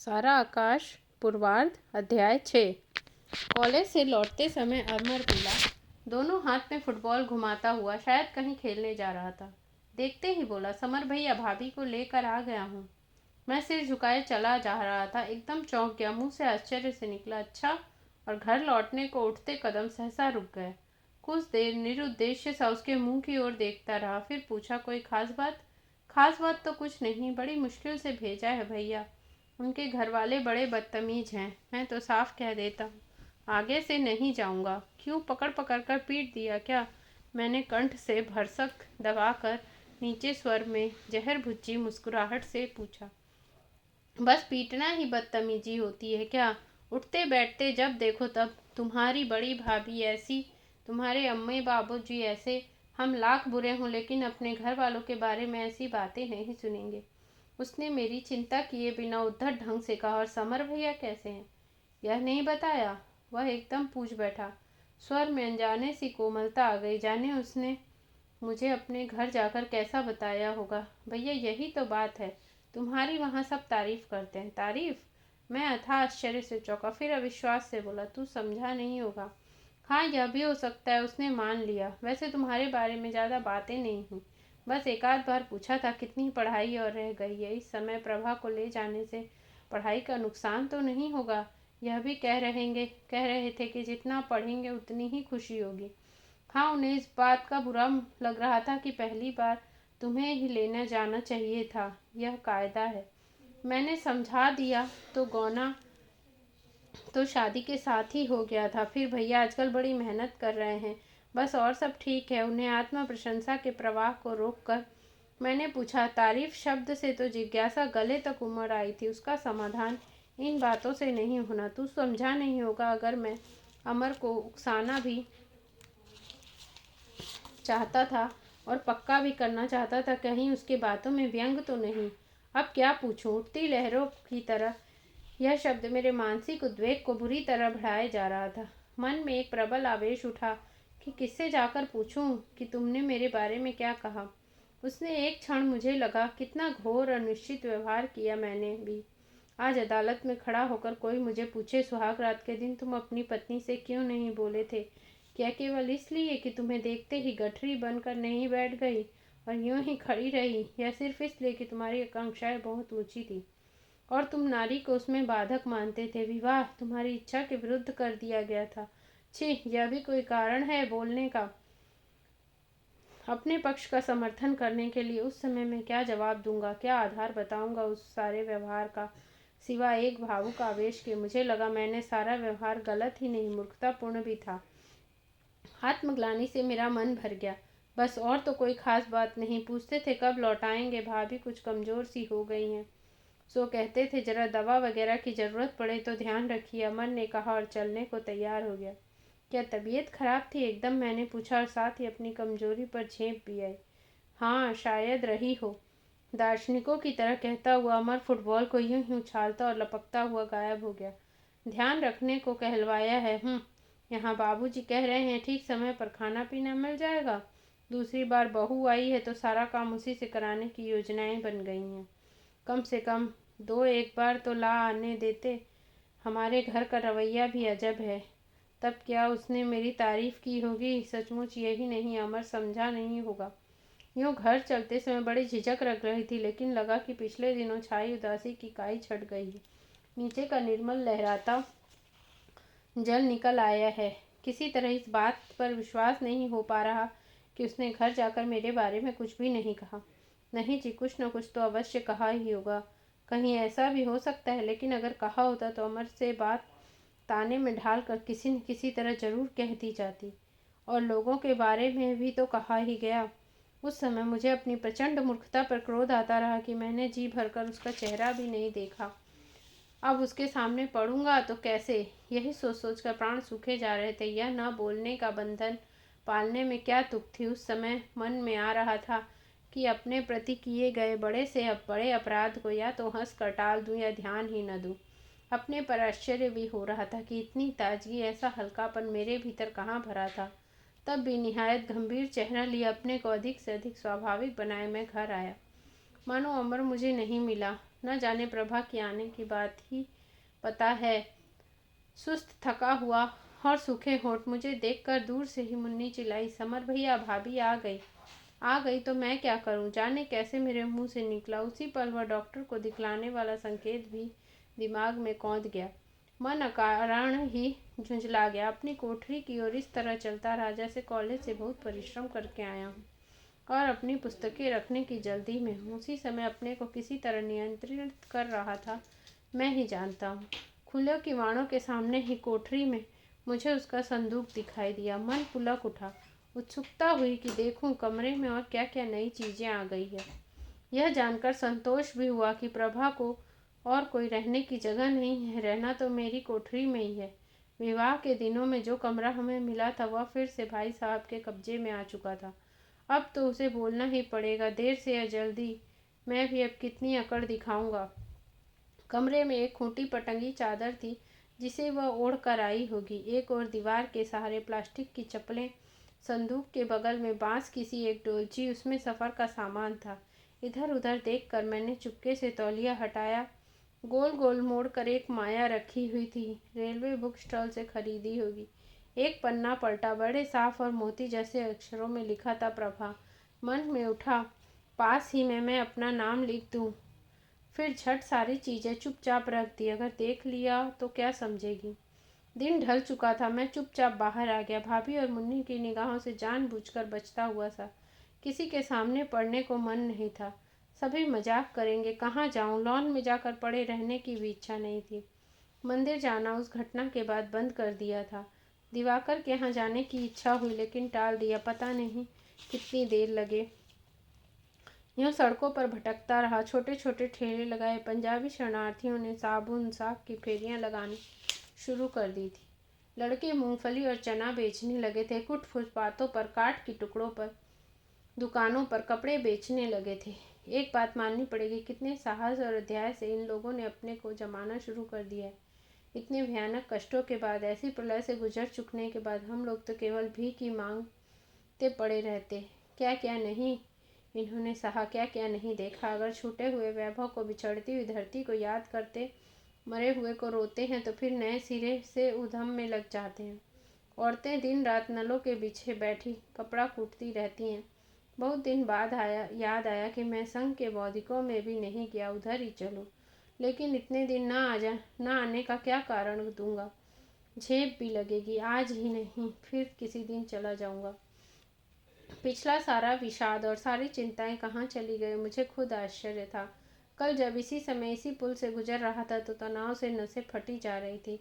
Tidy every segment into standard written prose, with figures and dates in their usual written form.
सारा आकाश पूर्वार्ध अध्याय 6। कॉलेज से लौटते समय अमर बोला, दोनों हाथ में फुटबॉल घुमाता हुआ शायद कहीं खेलने जा रहा था। देखते ही बोला, समर भैया भाभी को लेकर आ गया हूँ। मैं सिर झुकाए चला जा रहा था, एकदम चौंक गया। मुंह से आश्चर्य से निकला, अच्छा, और घर लौटने को उठते कदम सहसा रुक गए। कुछ देर निरुद्देश्य सा उसके मुंह की ओर देखता रहा, फिर पूछा, कोई खास बात? खास बात तो कुछ नहीं, बड़ी मुश्किल से भेजा है भैया। उनके घर वाले बड़े बदतमीज हैं, मैं तो साफ कह देता हूँ, आगे से नहीं जाऊंगा। क्यों, पकड़ पकड़ कर पीट दिया क्या? मैंने कंठ से भरसक दबाकर नीचे स्वर में जहर भुज्जी मुस्कुराहट से पूछा, बस पीटना ही बदतमीजी होती है क्या? उठते बैठते जब देखो तब तुम्हारी बड़ी भाभी ऐसी, तुम्हारे अम्मी बाबूजी ऐसे। हम लाख बुरे हों लेकिन अपने घर वालों के बारे में ऐसी बातें नहीं सुनेंगे। उसने मेरी चिंता किए बिना उद्धट ढंग से कहा, और समर भैया कैसे हैं? यह नहीं बताया? वह एकदम पूछ बैठा। स्वर में अनजाने सी कोमलता आ गई, जाने उसने मुझे अपने घर जाकर कैसा बताया होगा। भैया यही तो बात है, तुम्हारी वहाँ सब तारीफ करते हैं। तारीफ? मैं अथा आश्चर्य से चौंका, फिर अविश्वास से बोला, तू समझा नहीं होगा। हाँ, यह भी हो सकता है, उसने मान लिया। वैसे तुम्हारे बारे में ज़्यादा बातें नहीं हुई, बस एक आध बार पूछा था कितनी पढ़ाई और रह गई है। इस समय प्रभा को ले जाने से पढ़ाई का नुकसान तो नहीं होगा? यह भी कह रहे थे कि जितना पढ़ेंगे उतनी ही खुशी होगी। हाँ, उन्हें इस बात का बुरा लग रहा था कि पहली बार तुम्हें ही लेने जाना चाहिए था, यह कायदा है। मैंने समझा दिया तो गौना तो शादी के साथ ही हो गया था। फिर भैया आजकल बड़ी मेहनत कर रहे हैं, बस और सब ठीक है। उन्हें आत्म प्रशंसा के प्रवाह को रोककर मैंने पूछा, तारीफ शब्द से तो जिज्ञासा गले तक उमड़ आई थी। उसका समाधान इन बातों से नहीं होना, तू समझा नहीं होगा। अगर मैं अमर को उकसाना भी चाहता था और पक्का भी करना चाहता था, कहीं उसके बातों में व्यंग तो नहीं। अब क्या पूछूं? उठती लहरों की तरह यह शब्द मेरे मानसिक उद्वेग को बुरी तरह बढ़ाए जा रहा था। मन में एक प्रबल आवेश उठा कि किससे जाकर पूछूं कि तुमने मेरे बारे में क्या कहा। उसने एक क्षण मुझे लगा, कितना घोर और निश्चित व्यवहार किया मैंने भी। आज अदालत में खड़ा होकर कोई मुझे पूछे, सुहाग रात के दिन तुम अपनी पत्नी से क्यों नहीं बोले थे? क्या केवल इसलिए कि तुम्हें देखते ही गठरी बनकर नहीं बैठ गई और यूं ही खड़ी रही, या सिर्फ इसलिए कि तुम्हारी आकांक्षाएं बहुत ऊंची थी और तुम नारी को उसमें बाधक मानते थे? विवाह तुम्हारी इच्छा के विरुद्ध कर दिया गया था। छी, यह भी कोई कारण है बोलने का? अपने पक्ष का समर्थन करने के लिए उस समय मैं क्या जवाब दूंगा, क्या आधार बताऊंगा उस सारे व्यवहार का, सिवाय एक भावुक आवेश के? मुझे लगा मैंने सारा व्यवहार गलत ही नहीं, मूर्खतापूर्ण भी था। आत्मग्लानि से मेरा मन भर गया। बस और तो कोई खास बात नहीं। पूछते थे कब लौटाएंगे, भाभी कुछ कमजोर सी हो गई हैं, सो कहते थे जरा दवा वगैरह की ज़रूरत पड़े तो ध्यान रखिए। अमन ने कहा और चलने को तैयार हो गया। क्या तबीयत खराब थी एकदम? मैंने पूछा और साथ ही अपनी कमजोरी पर झेप भी आई। हाँ, शायद रही हो। दार्शनिकों की तरह कहता हुआ अमर फुटबॉल को यूं ही उछालता और लपकता हुआ गायब हो गया। ध्यान रखने को कहलवाया है। यहाँ बाबूजी कह रहे हैं ठीक समय पर खाना पीना मिल जाएगा। दूसरी बार बहू आई है तो सारा काम उसी से कराने की योजनाएं बन गई हैं। कम से कम दो एक बार तो ला आने देते। हमारे घर का रवैया भी अजब है। तब क्या उसने मेरी तारीफ की होगी? सचमुच यही नहीं, अमर समझा नहीं होगा। यूँ घर चलते समय बड़ी झिझक रख रही थी, लेकिन लगा कि पिछले दिनों छाई उदासी की काई छट गई है। नीचे का निर्मल लहराता जल निकल आया है। किसी तरह इस बात पर विश्वास नहीं हो पा रहा कि उसने घर जाकर मेरे बारे में कुछ भी नहीं कहा। नहीं जी, कुछ न कुछ तो अवश्य कहा ही होगा। कहीं ऐसा भी हो सकता है, लेकिन अगर कहा होता तो अमर से बात ताने में ढाल कर किसी न किसी तरह जरूर कह दी जाती। और लोगों के बारे में भी तो कहा ही गया। उस समय मुझे अपनी प्रचंड मूर्खता पर क्रोध आता रहा कि मैंने जी भरकर उसका चेहरा भी नहीं देखा। अब उसके सामने पड़ूंगा तो कैसे, यही सोच सोच कर प्राण सूखे जा रहे थे। यह न बोलने का बंधन पालने में क्या तुक थी? उस समय मन में आ रहा था कि अपने प्रति किए गए बड़े से बड़े अपराध को या तो हंस कर टाल दूं या ध्यान ही न दूं। अपने पर आश्चर्य भी हो रहा था कि इतनी ताजगी, ऐसा हल्कापन मेरे भीतर कहाँ भरा था। तब भी निहायत गंभीर चेहरा लिए अपने को अधिक से अधिक स्वाभाविक बनाए मैं घर आया। मानो अमर मुझे नहीं मिला, न जाने प्रभा के आने की बात ही पता है। सुस्त थका हुआ और सूखे होठ मुझे देखकर दूर से ही मुन्नी चिल्लाई, समर भैया भाभी आ गई। आ गई तो मैं क्या करूं? जाने कैसे मेरे मुंह से निकला। उसी पल वह डॉक्टर को दिखलाने वाला संकेत भी दिमाग में कौंध गया। मन अकारण ही झुंझला गया। अपनी कोठरी की ओर इस तरह चलता रहा जैसे कॉलेज से बहुत परिश्रम करके आया हूँ और अपनी पुस्तकें रखने की जल्दी में हूँ। उसी समय अपने को किसी तरह नियंत्रित कर रहा था, मैं ही जानता हूँ। खुले किवाड़ों के सामने ही कोठरी में मुझे उसका संदूक दिखाई दिया। मन पुलक उठा। उत्सुकता हुई कि देखूं कमरे में और क्या क्या नई चीज़ें आ गई है। यह जानकर संतोष भी हुआ कि प्रभा को और कोई रहने की जगह नहीं है। रहना तो मेरी कोठरी में ही है। विवाह के दिनों में जो कमरा हमें मिला था वह फिर से भाई साहब के कब्जे में आ चुका था। अब तो उसे बोलना ही पड़ेगा, देर से या जल्दी। मैं भी अब कितनी अकड़ दिखाऊंगा। कमरे में एक खूंटी पर टंगी चादर थी जिसे वह ओढ़ कर आई होगी। एक और दीवार के सहारे प्लास्टिक की चप्पलें। संदूक के बगल में बांस की सी एक डोलची, उसमें सफ़र का सामान था। इधर उधर देखकर मैंने चुपके से तौलिया हटाया। गोल गोल मोड़ कर एक माया रखी हुई थी, रेलवे बुक स्टॉल से खरीदी होगी। एक पन्ना पलटा, बड़े साफ और मोती जैसे अक्षरों में लिखा था प्रभा। मन में उठा, पास ही में मैं अपना नाम लिख दूं। फिर झट सारी चीज़ें चुपचाप रख दी। अगर देख लिया तो क्या समझेगी। दिन ढल चुका था। मैं चुपचाप बाहर आ गया। भाभी और मुन्नी की निगाहों से जानबूझकर बचता हुआ सा। किसी के सामने पड़ने को मन नहीं था। सभी मजाक करेंगे। कहाँ जाऊं? लॉन में जाकर पड़े रहने की भी इच्छा नहीं थी। मंदिर जाना उस घटना के बाद बंद कर दिया था। दिवाकर के यहाँ जाने की इच्छा हुई लेकिन टाल दिया। पता नहीं कितनी देर लगे। यूँ सड़कों पर भटकता रहा। छोटे छोटे ठेले लगाए। पंजाबी शरणार्थियों ने साबुन साग की फेरियां लगानी शुरू कर दी थी। लड़के मूंगफली और चना बेचने लगे थे। कुछ फुटपाथों पर, काठ के टुकड़ों पर, दुकानों पर कपड़े बेचने लगे थे। एक बात माननी पड़ेगी, कितने साहस और अध्याय से इन लोगों ने अपने को जमाना शुरू कर दिया है। इतने भयानक कष्टों के बाद, ऐसी प्रलय से गुजर चुकने के बाद हम लोग तो केवल भीख ही मांगते पड़े रहते। क्या क्या नहीं इन्होंने सहा, क्या क्या नहीं देखा। अगर छूटे हुए वैभव को, बिछड़ती हुई धरती को याद करते, मरे हुए को रोते हैं तो फिर नए सिरे से उधम में लग जाते हैं। औरतें दिन रात नलों के पीछे बैठी कपड़ा कूटती रहती हैं। बहुत दिन बाद याद आया कि मैं संघ के बौद्धिकों में भी नहीं गया, उधर ही चलो। लेकिन इतने दिन ना आने का क्या कारण दूंगा? झेप भी लगेगी। आज ही नहीं, फिर किसी दिन चला जाऊंगा। पिछला सारा विषाद और सारी चिंताएं कहाँ चली गई, मुझे खुद आश्चर्य था। कल जब इसी समय इसी पुल से गुजर रहा था तो तनाव से नसें फटी जा रही थी।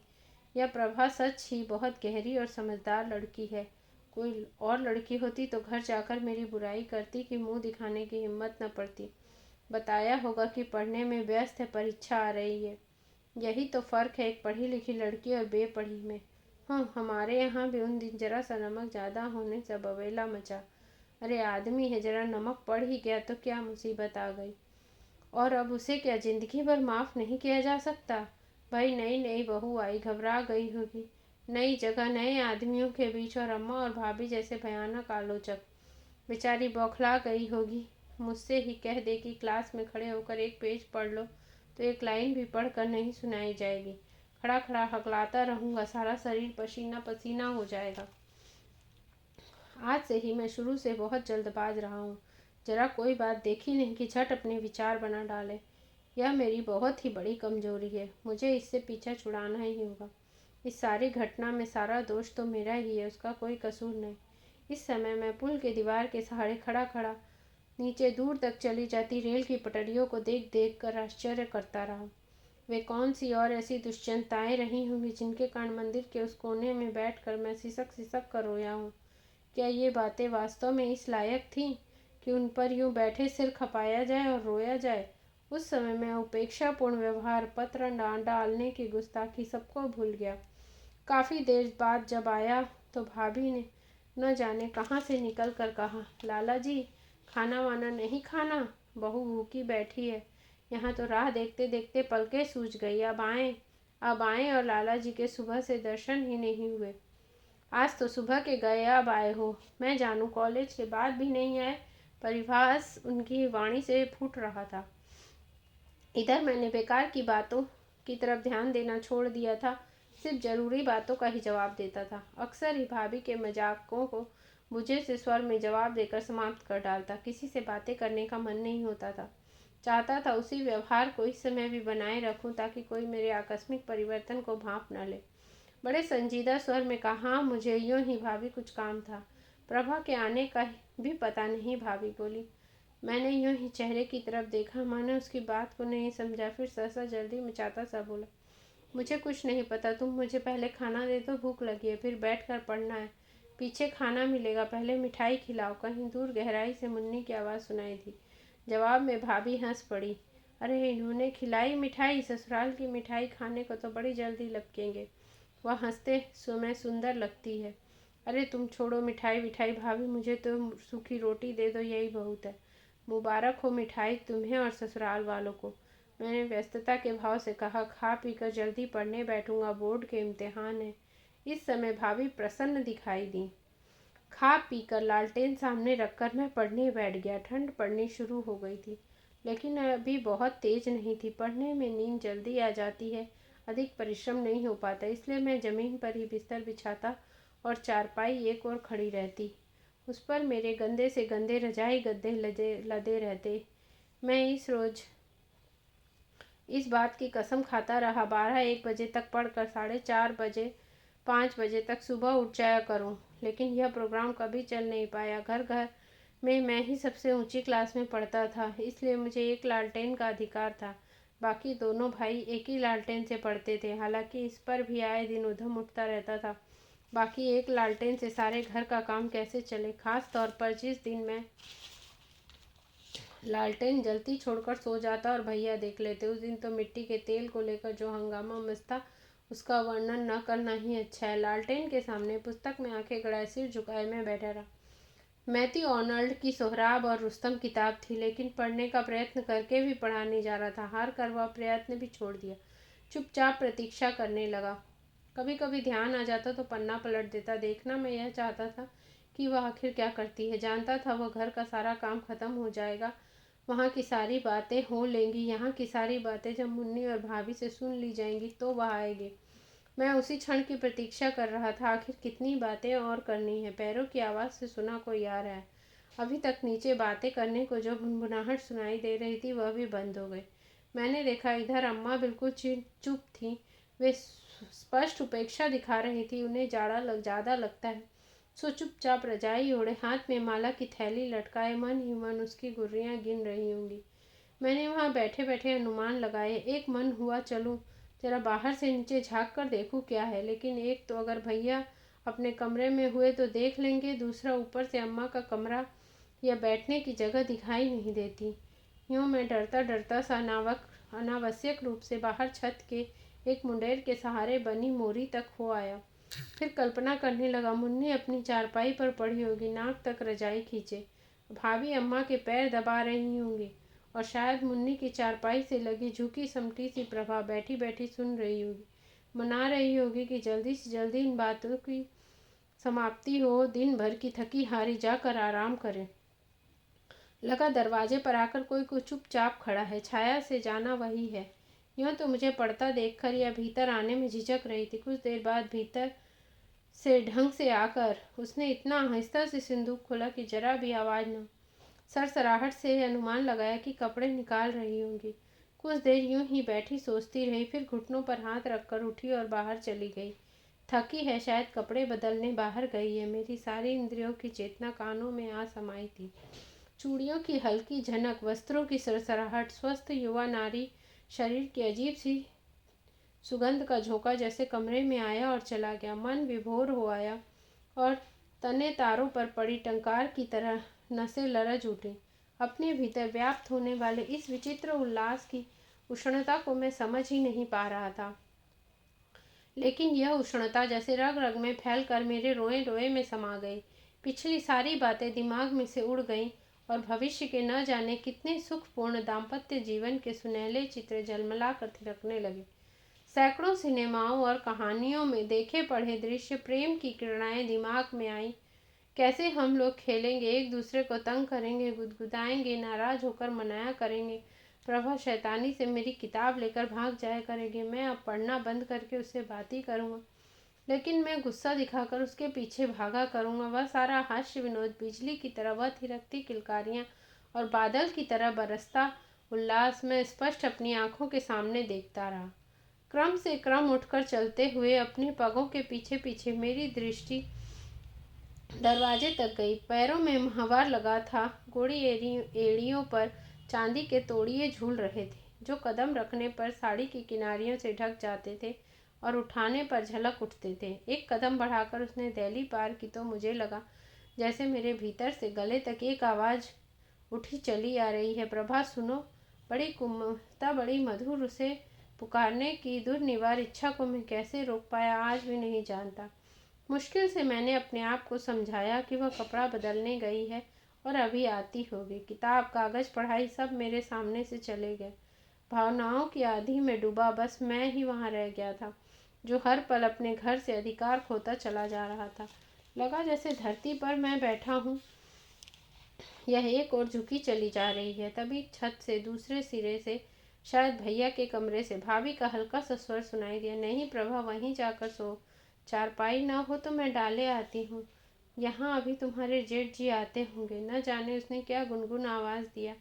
यह प्रभा सच ही बहुत गहरी और समझदार लड़की है। कोई और लड़की होती तो घर जाकर मेरी बुराई करती कि मुंह दिखाने की हिम्मत न पड़ती। बताया होगा कि पढ़ने में व्यस्त है, परीक्षा आ रही है। यही तो फ़र्क है एक पढ़ी लिखी लड़की और बेपढ़ी में। हाँ, हमारे यहाँ भी उन दिन जरा सा नमक ज़्यादा होने से बवेला मचा। अरे आदमी है, जरा नमक पड़ ही गया तो क्या मुसीबत आ गई। और अब उसे क्या ज़िंदगी भर माफ़ नहीं किया जा सकता? भाई नई नई बहू आई, घबरा गई होगी। नई जगह, नए आदमियों के बीच, और अम्मा और भाभी जैसे भयानक आलोचक। बेचारी बौखला गई होगी। मुझसे ही कह दे कि क्लास में खड़े होकर एक पेज पढ़ लो तो एक लाइन भी पढ़कर नहीं सुनाई जाएगी। खड़ा खड़ा हकलाता रहूँगा, सारा शरीर पसीना पसीना हो जाएगा। आज से ही मैं शुरू से बहुत जल्दबाज रहा हूँ। जरा कोई बात देखी नहीं कि झट अपने विचार बना डाले। यह मेरी बहुत ही बड़ी कमजोरी है। मुझे इससे पीछा छुड़ाना ही होगा। इस सारी घटना में सारा दोष तो मेरा ही है, उसका कोई कसूर नहीं। इस समय मैं पुल के दीवार के सहारे खड़ा खड़ा नीचे दूर तक चली जाती रेल की पटरियों को देख देख कर आश्चर्य करता रहा। वे कौन सी और ऐसी दुश्चिंताएं रही होंगी जिनके कारण मंदिर के उस कोने में बैठकर मैं सिसक सिसक कर रोया हूँ। क्या ये बातें वास्तव में इस लायक थीं कि उन पर यूं बैठे सिर खपाया जाए और रोया जाए? उस समय मैं उपेक्षापूर्ण व्यवहार, पत्र डालने की गुस्ताखी सबको भूल गया। काफ़ी देर बाद जब आया तो भाभी ने न जाने कहाँ से निकल कर कहा, लाला जी खाना वाना नहीं खाना? बहू भूखी बैठी है। यहाँ तो राह देखते देखते पलकें सूझ गई। अब आएं और लाला जी के सुबह से दर्शन ही नहीं हुए। आज तो सुबह के गए, अब आए हो। मैं जानूं कॉलेज के बाद भी नहीं आए। परिहास उनकी वाणी से फूट रहा था। इधर मैंने बेकार की बातों की तरफ ध्यान देना छोड़ दिया था, सिर्फ जरूरी बातों का ही जवाब देता था। अक्सर ही भाभी के मजाकों को बुझे से स्वर में जवाब देकर समाप्त कर डालता। किसी से बातें करने का मन नहीं होता था। चाहता था उसी व्यवहार को इस समय भी बनाए रखूं ताकि कोई मेरे आकस्मिक परिवर्तन को भांप न ले। बड़े संजीदा स्वर में कहा, हाँ मुझे यूं ही भाभी कुछ काम था। प्रभा के आने का भी पता नहीं, भाभी बोली। मैंने यूं ही चेहरे की तरफ देखा, मानो उसकी बात को नहीं समझा। फिर सहसा जल्दी मचाता सा बोला, मुझे कुछ नहीं पता, तुम मुझे पहले खाना दे दो, भूख लगी है, फिर बैठ कर पढ़ना है। पीछे खाना मिलेगा, पहले मिठाई खिलाओ। कहीं दूर गहराई से मुन्नी की आवाज़ सुनाई दी। जवाब में भाभी हंस पड़ी। अरे इन्होंने खिलाई मिठाई, ससुराल की मिठाई खाने को तो बड़ी जल्दी लपकेंगे। वह हंसते समय सुंदर लगती है। अरे तुम छोड़ो मिठाई विठाई भाभी, मुझे तो सूखी रोटी दे दो, यही बहुत है। मुबारक हो मिठाई तुम्हें और ससुराल वालों को। मैंने व्यस्तता के भाव से कहा, खा पी कर जल्दी पढ़ने बैठूंगा, बोर्ड के इम्तिहान है। इस समय भाभी प्रसन्न दिखाई दी। खा पी कर लालटेन सामने रखकर मैं पढ़ने बैठ गया। ठंड पड़नी शुरू हो गई थी, लेकिन अभी बहुत तेज नहीं थी। पढ़ने में नींद जल्दी आ जाती है, अधिक परिश्रम नहीं हो पाता, इसलिए मैं ज़मीन पर ही बिस्तर बिछाता और चारपाई एक और खड़ी रहती। उस पर मेरे गंदे से गंदे रजाई गद्दे लदे रहते। मैं इस बात की कसम खाता रहा, 12-1 बजे तक पढ़कर 4:30 बजे 5 बजे तक सुबह उठ जाया करूं। लेकिन यह प्रोग्राम कभी चल नहीं पाया। घर घर में मैं ही सबसे ऊंची क्लास में पढ़ता था, इसलिए मुझे एक लालटेन का अधिकार था। बाकी दोनों भाई एक ही लालटेन से पढ़ते थे, हालांकि इस पर भी आए दिन उधम उठता रहता था। बाकी एक लालटेन से सारे घर का काम कैसे चले, खास तौर पर जिस दिन मैं लालटेन जलती छोड़कर सो जाता और भैया देख लेते। उस दिन तो मिट्टी के तेल को लेकर जो हंगामा मचा था, उसका वर्णन न करना ही अच्छा है। लालटेन के सामने पुस्तक में आंखें गड़ाए सिर झुकाए मैं बैठा रहा। मैथ्यू आर्नल्ड की सोहराब और रुस्तम किताब थी, लेकिन पढ़ने का प्रयत्न करके भी पढ़ा नहीं जा रहा था। हार कर वह प्रयत्न भी छोड़ दिया, चुपचाप प्रतीक्षा करने लगा। कभी कभी ध्यान आ जाता तो पन्ना पलट देता। देखना मैं यह चाहता था कि वह आखिर क्या करती है। जानता था वह घर का सारा काम खत्म हो जाएगा, वहाँ की सारी बातें हो लेंगी। यहाँ की सारी बातें जब मुन्नी और भाभी से सुन ली जाएंगी तो वह आएंगे। मैं उसी क्षण की प्रतीक्षा कर रहा था। आखिर कितनी बातें और करनी है। पैरों की आवाज़ से सुना कोई आ रहा है। अभी तक नीचे बातें करने को जो भुनभुनाहट सुनाई दे रही थी वह भी बंद हो गई। मैंने देखा इधर अम्मा बिल्कुल चुप थी। वे स्पष्ट उपेक्षा दिखा रही थी। उन्हें ज़्यादा लगता है, सो चुपचाप रजाई ओढ़े हाथ में माला की थैली लटकाए मन ही मन उसकी गुर्रियाँ गिन रही होंगी। मैंने वहाँ बैठे बैठे अनुमान लगाए। एक मन हुआ चलूँ जरा बाहर से नीचे झाँक कर देखूँ क्या है, लेकिन एक तो अगर भैया अपने कमरे में हुए तो देख लेंगे, दूसरा ऊपर से अम्मा का कमरा या बैठने की जगह दिखाई नहीं देती। यूँ मैं डरता डरता सा अनावश्यक रूप से बाहर छत के एक मुंडेर के सहारे बनी मोरी तक हो आया। फिर कल्पना करने लगा, मुन्नी अपनी चारपाई पर पड़ी होगी, नाक तक रजाई खींचे, भाभी अम्मा के पैर दबा रही होंगी, और शायद मुन्नी की चारपाई से लगी झुकी समटी सी प्रभा बैठी बैठी सुन रही होगी, मना रही होगी कि जल्दी से जल्दी इन बातों की समाप्ति हो, दिन भर की थकी हारी जाकर आराम करें। लगा दरवाजे पर आकर कोई चुपचाप खड़ा है। छाया से जाना वही है। यूँ तो मुझे पढ़ता देखकर या भीतर आने में झिझक रही थी। कुछ देर बाद भीतर से ढंग से आकर उसने इतना आहिस्ता से सिंदूक खोला कि जरा भी आवाज़ न। सरसराहट से अनुमान लगाया कि कपड़े निकाल रही होंगी। कुछ देर यूं ही बैठी सोचती रही, फिर घुटनों पर हाथ रखकर उठी और बाहर चली गई। थकी है शायद, कपड़े बदलने बाहर गई है। मेरी सारी इंद्रियों की चेतना कानों में आ समाई थी। चूड़ियों की हल्की झनक, वस्त्रों की सरसराहट, स्वस्थ युवा नारी शरीर की अजीब सी सुगंध का झोंका जैसे कमरे में आया और चला गया। मन विभोर हो आया और तने तारों पर पड़ी टंकार की तरह नसें लरज उठी। अपने भीतर व्याप्त होने वाले इस विचित्र उल्लास की उष्णता को मैं समझ ही नहीं पा रहा था, लेकिन यह उष्णता जैसे रग रग में फैलकर मेरे रोए रोए में समा गई। पिछली सारी बातें दिमाग में से उड़ गईं और भविष्य के न जाने कितने सुखपूर्ण दाम्पत्य जीवन के सुनहले चित्र झलमला कर थिरकने लगे। सैकड़ों सिनेमाओं और कहानियों में देखे पढ़े दृश्य, प्रेम की किरणाएं दिमाग में आईं। कैसे हम लोग खेलेंगे, एक दूसरे को तंग करेंगे, गुदगुदाएंगे, नाराज होकर मनाया करेंगे, प्रभा शैतानी से मेरी किताब लेकर भाग जाया करेगी। मैं अब पढ़ना बंद करके उससे बात ही करूँगा, लेकिन मैं गुस्सा दिखाकर उसके पीछे भागा करूँगा। वह सारा हास्य विनोद बिजली की तरह, वह थिरकती किलकारियाँ और बादल की तरह बरसता उल्लास मैं स्पष्ट अपनी आंखों के सामने देखता रहा। क्रम से क्रम उठकर चलते हुए अपने पगों के पीछे पीछे मेरी दृष्टि दरवाजे तक गई। पैरों में महावार लगा था। गोड़ी एड़ियों पर चांदी के तोड़िए झूल रहे थे, जो कदम रखने पर साड़ी की किनारियों से ढक जाते थे और उठाने पर झलक उठते थे। एक कदम बढ़ाकर उसने दहली पार की तो मुझे लगा जैसे मेरे भीतर से गले तक एक आवाज़ उठी चली आ रही है, प्रभा सुनो। बड़ी कुमलता, बड़ी मधुर। उसे पुकारने की दुर्निवार इच्छा को मैं कैसे रोक पाया, आज भी नहीं जानता। मुश्किल से मैंने अपने आप को समझाया कि वह कपड़ा बदलने गई है और अभी आती होगी। किताब, कागज, पढ़ाई सब मेरे सामने से चले गए। भावनाओं की आंधी में डूबा बस मैं ही वहाँ रह गया था, जो हर पल अपने घर से अधिकार खोता चला जा रहा था। लगा जैसे धरती पर मैं बैठा हूँ, यह एक और झुकी चली जा रही है। तभी छत से दूसरे सिरे से, शायद भैया के कमरे से, भाभी का हल्का सा स्वर सुनाई दिया, नहीं प्रभा, वहीं जाकर सो। चारपाई ना हो तो मैं डाले आती हूँ। यहाँ अभी तुम्हारे जेठ जी आते होंगे। न जाने उसने क्या गुनगुन आवाज़ दिया,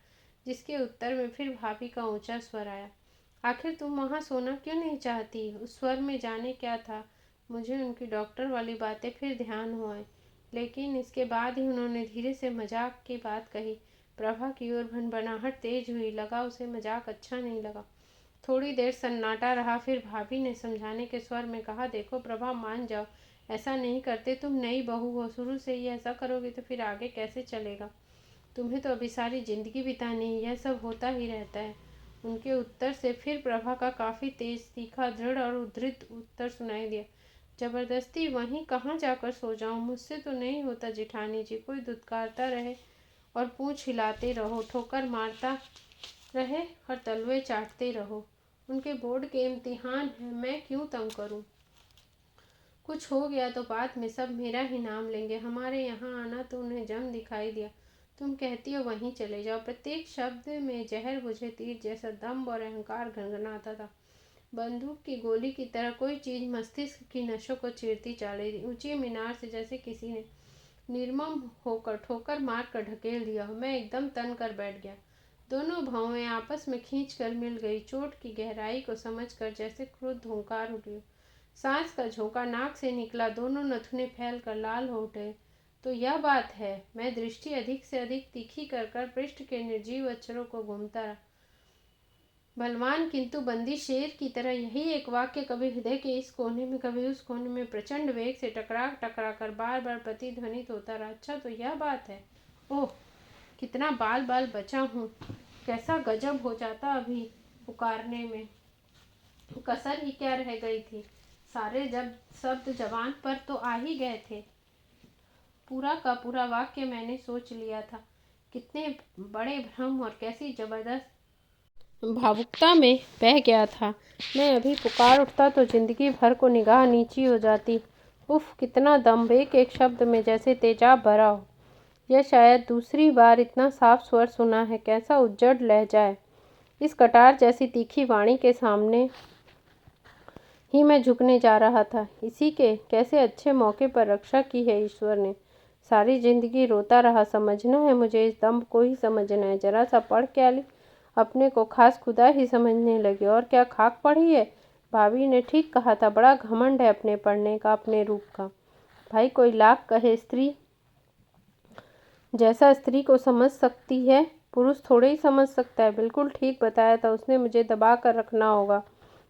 जिसके उत्तर में फिर भाभी का ऊंचा स्वर आया, आखिर तुम वहाँ सोना क्यों नहीं चाहती? उस स्वर में जाने क्या था। मुझे उनकी डॉक्टर वाली बातें फिर ध्यान हो आई, लेकिन इसके बाद ही उन्होंने धीरे से मजाक की बात कही। प्रभा की ओर भनभनाहट तेज हुई। लगा उसे मजाक अच्छा नहीं लगा। थोड़ी देर सन्नाटा रहा, फिर भाभी ने समझाने के स्वर में कहा, देखो प्रभा, मान जाओ, ऐसा नहीं करते। तुम नई बहू हो, शुरू से ही ऐसा करोगे तो फिर आगे कैसे चलेगा? तुम्हें तो अभी सारी जिंदगी बितानी है, यह सब होता ही रहता है। उनके उत्तर से फिर प्रभा का काफ़ी तेज, तीखा, दृढ़ और उद्धृत उत्तर सुनाई दिया, जबरदस्ती वहीं कहाँ जाकर सो जाऊं? मुझसे तो नहीं होता जिठानी जी। कोई दुत्कारता रहे और पूँछ हिलाते रहो, ठोकर मारता रहे और तलवे चाटते रहो। उनके बोर्ड के इम्तिहान हैं, मैं क्यों तंग करूं? कुछ हो गया तो बाद में सब मेरा ही नाम लेंगे। हमारे यहाँ आना तो उन्हें जम दिखाई दिया। तुम कहती हो वहीं चले जाओ। प्रत्येक शब्द में जहर मुझे तीर जैसा दम्भ और अहंकार घनघनाता था। बंदूक की गोली की तरह कोई चीज मस्तिष्क की नसों को चीरती जा रही थी। ऊंची मीनार से जैसे किसी ने निर्मम होकर ठोकर मार कर ढकेल दिया हो। मैं एकदम तन कर बैठ गया। दोनों भौवें आपस में खींच कर मिल गई। चोट की गहराई को समझकर जैसे क्रुद्ध हुंकार उठी। सांस का झोंका नाक से निकला। दोनों नथुने फैल कर लाल हो उठे। तो यह बात है। मैं दृष्टि अधिक से अधिक तीखी कर पृष्ठ के निर्जीव अक्षरों को घूमता रहा। बलवान किंतु बंदी शेर की तरह यही एक वाक्य कभी हृदय के इस कोने में, कभी उस कोने में प्रचंड वेग से टकरा टकरा कर बार बार प्रतिध्वनित होता रहा। अच्छा, तो यह बात है। ओह, कितना बाल बाल बचा हूँ। कैसा गजब हो जाता अभी पुकारने में। कसर ही क्या रह गई थी। सारे जब शब्द जबान पर तो आ ही गए थे। पूरा का पूरा वाक्य मैंने सोच लिया था। कितने बड़े भ्रम और कैसी जबरदस्त भावुकता में बह गया था। मैं अभी पुकार उठता तो जिंदगी भर को निगाह नीची हो जाती। उफ, कितना दम्भ, एक एक शब्द में जैसे तेजाब भरा हो। यह शायद दूसरी बार इतना साफ स्वर सुना है। कैसा उज्जड़ लहजा है। इस कटार जैसी तीखी वाणी के सामने ही मैं झुकने जा रहा था। इसी के कैसे अच्छे मौके पर रक्षा की है ईश्वर ने। सारी जिंदगी रोता रहा। समझना है मुझे, इस दम्भ को ही समझना है। जरा सा पढ़ क्या ली, अपने को खास खुदा ही समझने लगे। और क्या खाक पढ़ी है? भाभी ने ठीक कहा था, बड़ा घमंड है अपने पढ़ने का, अपने रूप का। भाई कोई लाख कहे, स्त्री जैसा स्त्री को समझ सकती है, पुरुष थोड़े ही समझ सकता है। बिल्कुल ठीक बताया था उसने। मुझे दबा कर रखना होगा।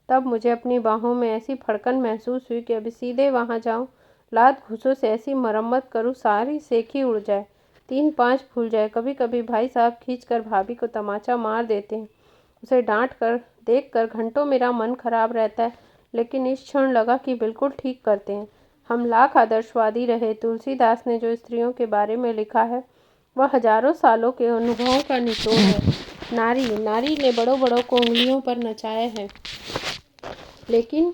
तब मुझे अपनी बाहों में ऐसी फड़कन महसूस हुई कि अभी सीधे वहाँ जाऊँ, लात घूंसों से ऐसी मरम्मत करूँ सारी सेखी उड़ जाए, 3-5 फूल जाए। कभी कभी भाई साहब खींच कर भाभी को तमाचा मार देते हैं। उसे डांट कर देख कर घंटों मेरा मन खराब रहता है, लेकिन इस क्षण लगा कि बिल्कुल ठीक करते हैं। हम लाख आदर्शवादी रहे, तुलसीदास ने जो स्त्रियों के बारे में लिखा है वह हजारों सालों के अनुभवों का निचोड़ है। नारी नारी ने बड़ों बड़ों को उंगलियों पर नचाया है, लेकिन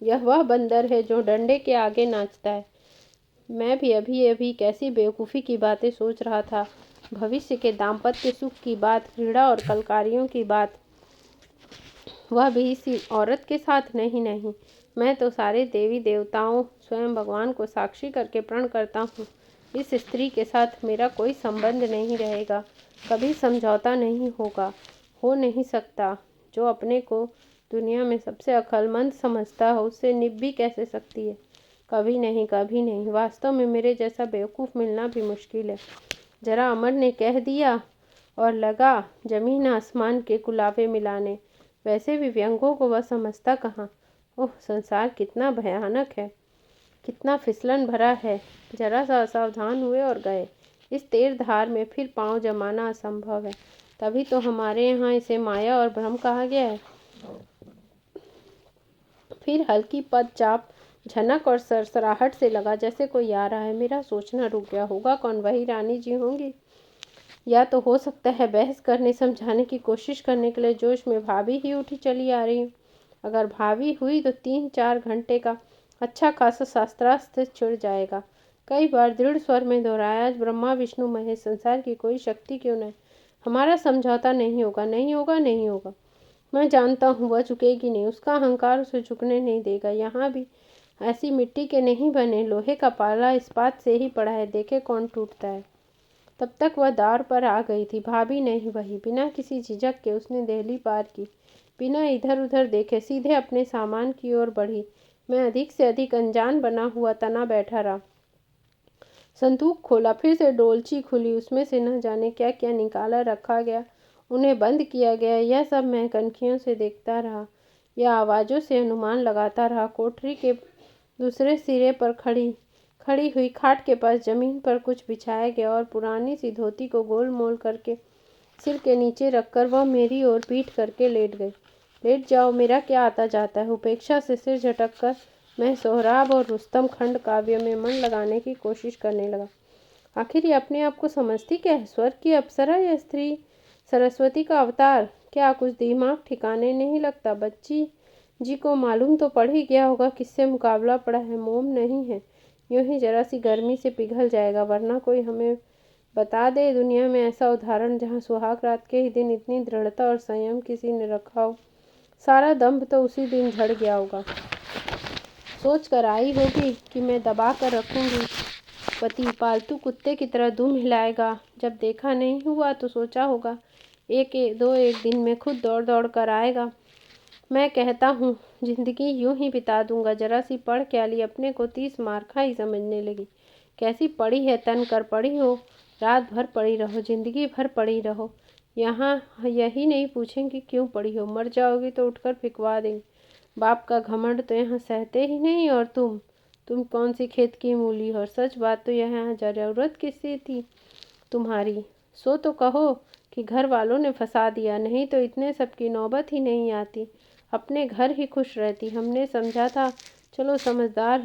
यह वह बंदर है जो डंडे के आगे नाचता है। मैं भी अभी अभी कैसी बेवकूफ़ी की बातें सोच रहा था। भविष्य के दाम्पत्य सुख की बात, क्रीड़ा और कलकारियों की बात, वह भी इसी औरत के साथ। नहीं नहीं, मैं तो सारे देवी देवताओं, स्वयं भगवान को साक्षी करके प्रण करता हूँ, इस स्त्री के साथ मेरा कोई संबंध नहीं रहेगा, कभी समझौता नहीं होगा, हो नहीं सकता। जो अपने को दुनिया में सबसे अक्लमंद समझता हो, उससे निभ भी कैसे सकती है? कभी नहीं, कभी नहीं। वास्तव में मेरे जैसा बेवकूफ़ मिलना भी मुश्किल है। जरा अमर ने कह दिया और लगा जमीन आसमान के कुलावे मिलाने। वैसे भी व्यंगों को वह समझता कहाँ। ओह, संसार कितना भयानक है, कितना फिसलन भरा है। जरा सा असावधान हुए और गए। इस तेज धार में फिर पांव जमाना असंभव है। तभी तो हमारे यहाँ इसे माया और भ्रम कहा गया है। फिर हल्की पदचाप, झनक और सरसराहट से लगा जैसे कोई आ रहा है। मेरा सोचना रुक गया। होगा कौन? वही रानी जी होंगी, या तो हो सकता है बहस करने समझाने की कोशिश करने के लिए जोश में भाभी ही उठी चली आ रही हूँ। अगर भाभी हुई तो 3-4 घंटे का अच्छा खासा शास्त्रार्थ छिड़ जाएगा। कई बार दृढ़ स्वर में दोहराया, आज ब्रह्मा विष्णु महेश, संसार की कोई शक्ति क्यों न, हमारा समझौता नहीं होगा, नहीं होगा, नहीं होगा। मैं जानता हूँ वह झुकेगी नहीं, उसका अहंकार उसे झुकने नहीं देगा। यहाँ भी ऐसी मिट्टी के नहीं बने, लोहे का पाला इस्पात से ही पड़ा है, देखे कौन टूटता है। तब तक वह द्वार पर आ गई थी। भाभी नहीं, वही। बिना किसी झिझक के उसने देहली पार की, बिना इधर उधर देखे सीधे अपने सामान की ओर बढ़ी। मैं अधिक से अधिक अनजान बना हुआ तना बैठा रहा। संदूक खोला, फिर से डोलची खुली, उसमें से न जाने क्या क्या निकाला रखा गया, उन्हें बंद किया गया। यह सब मैं कनखियों से देखता रहा, या आवाज़ों से अनुमान लगाता रहा। कोठरी के दूसरे सिरे पर खड़ी हुई खाट के पास जमीन पर कुछ बिछाया गया और पुरानी सी धोती को गोल मोल करके सिर के नीचे रखकर वह मेरी ओर पीठ करके लेट गई। लेट जाओ, मेरा क्या आता जाता है। उपेक्षा से सिर झटककर मैं सोहराब और रुस्तम खंड काव्य में मन लगाने की कोशिश करने लगा। आखिर ये अपने आप को समझती क्या है? स्वर्ग की अप्सरा या स्त्री सरस्वती का अवतार? क्या कुछ दिमाग ठिकाने नहीं लगता? बच्ची जी को मालूम तो पड़ ही गया होगा किससे मुकाबला पड़ा है। मोम नहीं है, यूं ही जरा सी गर्मी से पिघल जाएगा। वरना कोई हमें बता दे दुनिया में ऐसा उदाहरण जहाँ सुहाग रात के ही दिन इतनी दृढ़ता और संयम किसी ने रखा हो। सारा दंभ तो उसी दिन झड़ गया होगा। सोच कर आई होगी कि मैं दबा कर रखूंगी। पति पालतू कुत्ते की तरह दुम हिलाएगा। जब देखा नहीं हुआ तो सोचा होगा एक दिन में खुद दौड़ दौड़ कर आएगा। मैं कहता हूँ जिंदगी यूं ही बिता दूंगा। जरा सी पढ़ क्या ली, अपने को 30 मार्खा ही समझने लगी। कैसी पड़ी है, तन कर पड़ी हो, रात भर पड़ी रहो, जिंदगी भर पड़ी रहो। यहाँ यही नहीं पूछेंगे क्यों पड़ी हो, मर जाओगी तो उठकर फिकवा देंगे। बाप का घमंड तो यहाँ सहते ही नहीं। और तुम कौन सी खेत की मूली हो। और सच बात तो यहाँ जरूरत किसकी थी तुम्हारी? सो तो कहो कि घर वालों ने फंसा दिया, नहीं तो इतने सब की नौबत ही नहीं आती। अपने घर ही खुश रहती। हमने समझा था चलो समझदार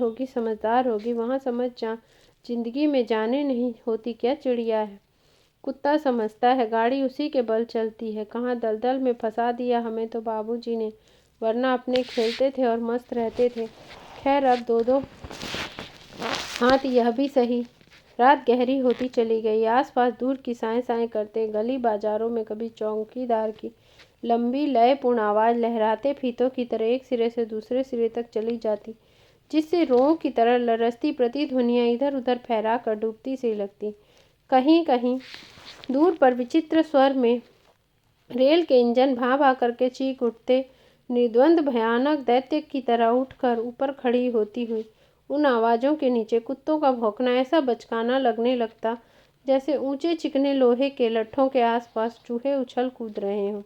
होगी, वहाँ समझ जा। जिंदगी में जाने नहीं होती क्या चिड़िया है। कुत्ता समझता है गाड़ी उसी के बल चलती है। कहाँ दलदल में फंसा दिया हमें तो बाबूजी ने, वरना अपने खेलते थे और मस्त रहते थे। खैर अब दो हाथ यह भी सही। रात गहरी होती चली गई। आसपास दूर की साएं साएं करते गली बाजारों में कभी चौकीदार की लंबी लयपूर्ण आवाज़ लहराते फीतों की तरह एक सिरे से दूसरे सिरे तक चली जाती, जिससे रों की तरह लरसती प्रतिध्वनियाँ इधर उधर फहरा कर डूबती सी लगती। कहीं कहीं दूर पर विचित्र स्वर में रेल के इंजन भां भां करके चीख उठते। निर्द्वंद भयानक दैत्य की तरह उठकर ऊपर खड़ी होती हुई उन आवाज़ों के नीचे कुत्तों का भौंकना ऐसा बचकाना लगने लगता जैसे ऊंचे चिकने लोहे के लट्ठों के आसपास चूहे उछल कूद रहे हों।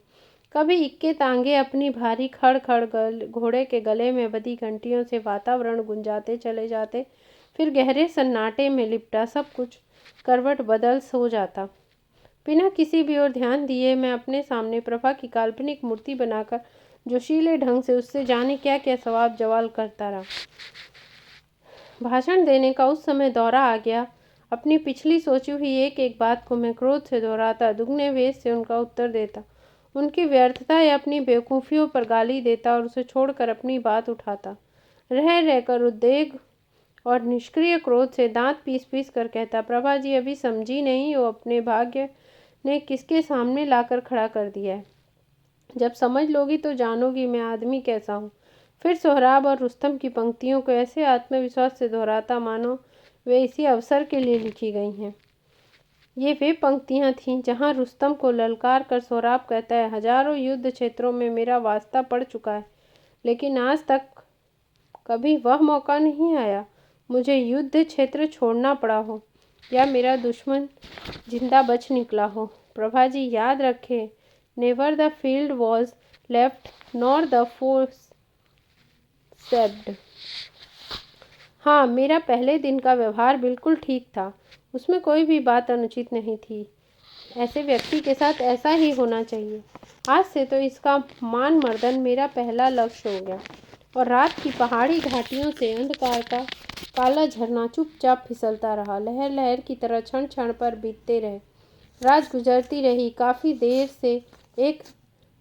कभी इक्के तांगे अपनी भारी खड़ खड़ घोड़े के गले में बंधी घंटियों से वातावरण गुंजाते चले जाते। फिर गहरे सन्नाटे में लिपटा सब कुछ करवट बदल सो जाता। बिना किसी भी ओर ध्यान दिए मैं अपने सामने प्रभा की काल्पनिक मूर्ति बनाकर जोशीले ढंग से उससे जाने क्या क्या सवाल जवाब करता रहा। भाषण देने का उस समय दौरा आ गया। अपनी पिछली सोची हुई एक एक बात को मैं क्रोध से दोहराता, दुगने वेश से उनका उत्तर देता, उनकी व्यर्थता या अपनी बेवकूफ़ियों पर गाली देता और उसे छोड़कर अपनी बात उठाता। रह रहकर और निष्क्रिय क्रोध से दांत पीस पीस कर कहता, प्रभा जी अभी समझी नहीं हो, अपने भाग्य ने किसके सामने लाकर खड़ा कर दिया है। जब समझ लोगी तो जानोगी मैं आदमी कैसा हूँ। फिर सोहराब और रुस्तम की पंक्तियों को ऐसे आत्मविश्वास से दोहराता मानो वे इसी अवसर के लिए लिखी गई हैं। ये वे पंक्तियाँ थीं जहाँ रुस्तम को ललकार कर सोहराब कहता है, हजारों युद्ध क्षेत्रों में मेरा वास्ता पड़ चुका है, लेकिन आज तक कभी वह मौका नहीं आया मुझे युद्ध क्षेत्र छोड़ना पड़ा हो या मेरा दुश्मन जिंदा बच निकला हो। प्रभा जी याद रखे, never the field was left nor the force saved. हाँ, मेरा पहले दिन का व्यवहार बिल्कुल ठीक था, उसमें कोई भी बात अनुचित नहीं थी। ऐसे व्यक्ति के साथ ऐसा ही होना चाहिए। आज से तो इसका मान मर्दन मेरा पहला लक्ष्य हो गया। और रात की पहाड़ी घाटियों से अंधकार का काला झरना चुपचाप फिसलता रहा, लहर लहर की तरह क्षण क्षण पर बीतते रहे। रात गुजरती रही। काफ़ी देर से एक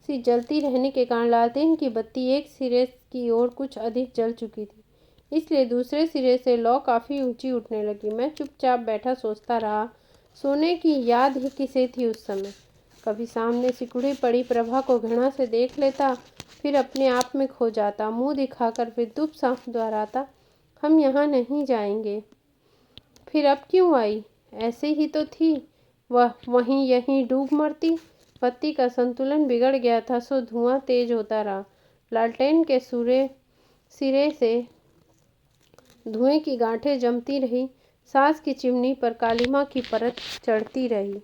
सी जलती रहने के कारण लालटेन की बत्ती एक सिरे की ओर कुछ अधिक जल चुकी थी, इसलिए दूसरे सिरे से लौ काफ़ी ऊंची उठने लगी। मैं चुपचाप बैठा सोचता रहा, सोने की याद ही किसे थी उस समय। कभी सामने सिकुड़ी पड़ी प्रभा को घृणा से देख लेता, फिर अपने आप में खो जाता, मुंह दिखाकर विद्युत सा दोहराता, हम यहाँ नहीं जाएंगे। फिर अब क्यों आई? ऐसे ही तो थी वह, वहीं यहीं डूब मरती। बत्ती का संतुलन बिगड़ गया था, सो धुआं तेज होता रहा। लालटेन के सिरे से धुएं की गांठें जमती रही, सांस की चिमनी पर कालिमा की परत चढ़ती रही।